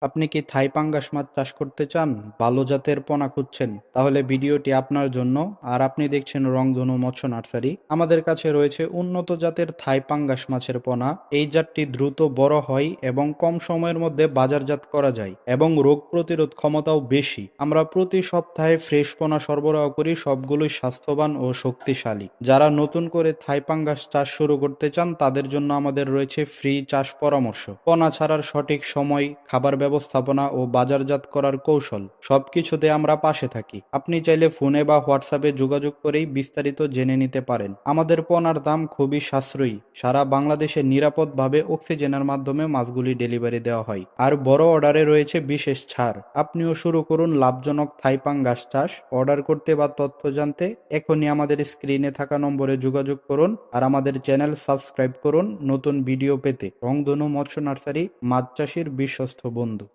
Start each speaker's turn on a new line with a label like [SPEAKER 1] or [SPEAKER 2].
[SPEAKER 1] আপনি কি থাই পাঙ্গাস মাছ চাষ করতে চান? ভালো জাতের পোনা খুঁজছেন? তাহলে ভিডিওটি আপনার জন্য। আর আপনি দেখছেন রংধনু মৎস্য নার্সারি। আমাদের কাছে রয়েছে উন্নত জাতের থাই পাঙ্গাস মাছের পোনা। এই জাতটি দ্রুত বড় হয় এবং কম সময়ের মধ্যে বাজারজাত করা যায় এবং রোগ প্রতিরোধ ক্ষমতাও বেশি। আমরা প্রতি সপ্তাহে ফ্রেশ পোনা সরবরাহ করি, সবগুলোই স্বাস্থ্যবান ও শক্তিশালী। যারা নতুন করে থাই পাঙ্গাস চাষ শুরু করতে চান তাদের জন্য আমাদের রয়েছে ফ্রি চাষ পরামর্শ, পোনা ছাড়ার সঠিক সময়, খাবার ব্যবস্থাপনা ও বাজারজাত করার কৌশল সবকিছুতে আমরা পাশে থাকি। আপনি চাইলে ফোনে বা হোয়াটসঅ্যাপে যোগাযোগ করেই বিস্তারিত জেনে নিতে পারেন। আমাদের পোনার দাম খুবই সাশ্রয়ী। সারা বাংলাদেশে নিরাপদভাবে অক্সিজেনের মাধ্যমে মাছগুলি ডেলিভারি দেওয়া হয়। আর বড় অর্ডারে রয়েছে বিশেষ ছাড়। আপনিও শুরু করুন লাভজনক থাই পাঙ্গাস চাষ। অর্ডার করতে বা তথ্য জানতে এখনই আমাদের স্ক্রিনে থাকা নম্বরে যোগাযোগ করুন আর আমাদের চ্যানেল সাবস্ক্রাইব করুন নতুন ভিডিও পেতে। রংধনু মৎস্য নার্সারি, মাছ চাষির বিশ্বস্ত বন্ধু।